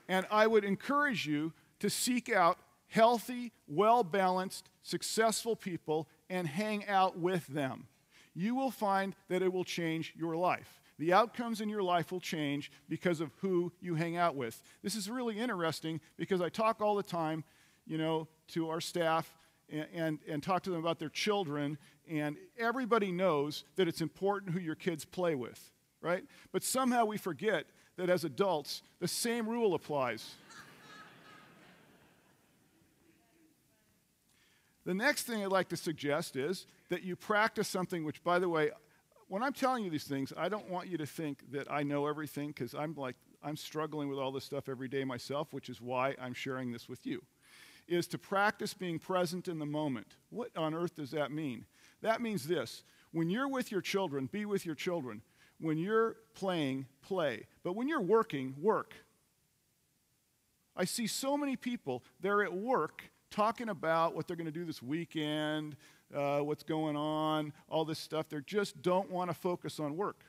And I would encourage you to seek out healthy, well-balanced, successful people and hang out with them. You will find that it will change your life. The outcomes in your life will change because of who you hang out with. This is really interesting because I talk all the time, to our staff and talk to them about their children, and everybody knows that it's important who your kids play with, right? But somehow we forget that as adults, the same rule applies. The next thing I'd like to suggest is that you practice something which, by the way, when I'm telling you these things, I don't want you to think that I know everything, because I'm struggling with all this stuff every day myself, which is why I'm sharing this with you, is to practice being present in the moment. What on earth does that mean? That means this: when you're with your children, be with your children. When you're playing, play. But when you're working, work. I see so many people, they're at work talking about what they're going to do this weekend, what's going on, all this stuff. They just don't want to focus on work.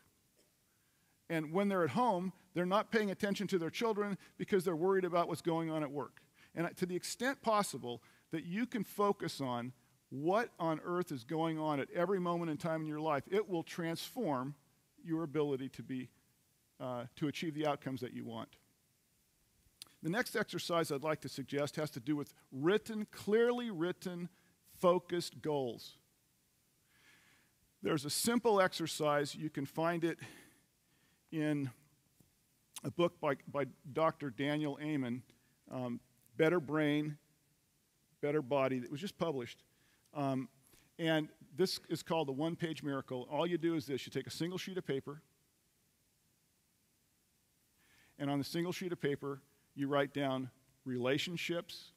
And when they're at home, they're not paying attention to their children because they're worried about what's going on at work. And to the extent possible that you can focus on what on earth is going on at every moment in time in your life, it will transform your ability to achieve the outcomes that you want. The next exercise I'd like to suggest has to do with clearly written, focused goals. There's a simple exercise. You can find it in a book by Dr. Daniel Amen, Better Brain, Better Body, that was just published. And this is called the one-page miracle. All you do is this: you take a single sheet of paper, and on the single sheet of paper, you write down relationships,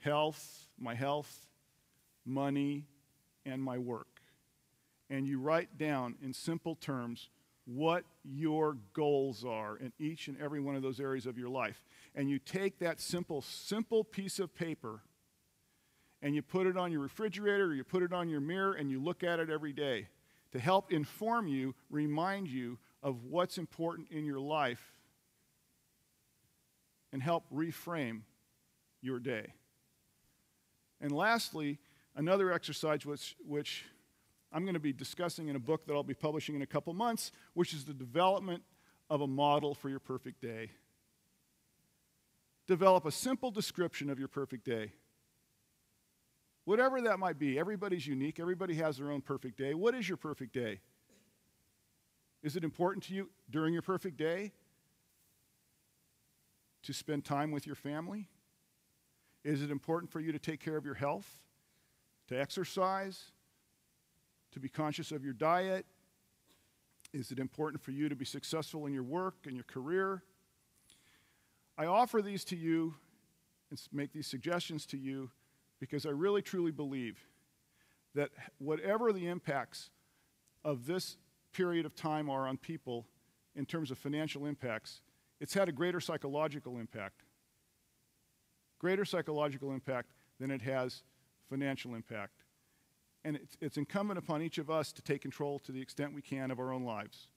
my health, money, and my work. And you write down in simple terms what your goals are in each and every one of those areas of your life. And you take that simple piece of paper and you put it on your refrigerator, or you put it on your mirror, and you look at it every day to help inform you, remind you of what's important in your life, and help reframe your day. And lastly, another exercise which I'm going to be discussing in a book that I'll be publishing in a couple months, which is the development of a model for your perfect day. Develop a simple description of your perfect day. Whatever that might be. Everybody's unique. Everybody has their own perfect day. What is your perfect day? Is it important to you during your perfect day to spend time with your family? Is it important for you to take care of your health, to exercise, to be conscious of your diet? Is it important for you to be successful in your work and your career? I offer these to you and make these suggestions to you because I really truly believe that whatever the impacts of this period of time are on people in terms of financial impacts, it's had a greater psychological impact. Greater psychological impact than it has financial impact. And it's incumbent upon each of us to take control to the extent we can of our own lives.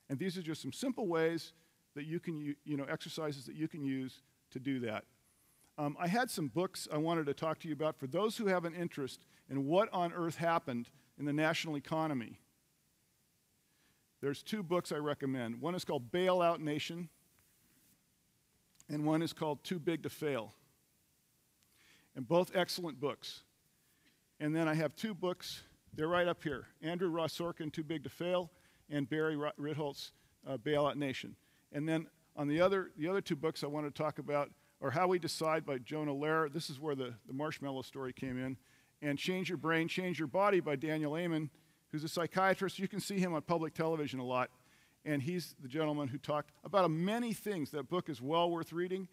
And these are just some simple ways that you can, exercises that you can use to do that. I had some books I wanted to talk to you about for those who have an interest in what on earth happened in the national economy. There's two books I recommend. One is called Bailout Nation, and one is called Too Big to Fail. And both excellent books. And then I have two books, they're right up here. Andrew Ross Sorkin, Too Big to Fail, and Barry Ritholtz, Bailout Nation. And then on the other two books I want to talk about are How We Decide by Jonah Lehrer. This is where the marshmallow story came in. And Change Your Brain, Change Your Body by Daniel Amen, who's a psychiatrist. You can see him on public television a lot. And he's the gentleman who talked about many things. That book is well worth reading,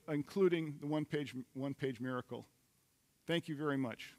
including the one-page miracle. Thank you very much.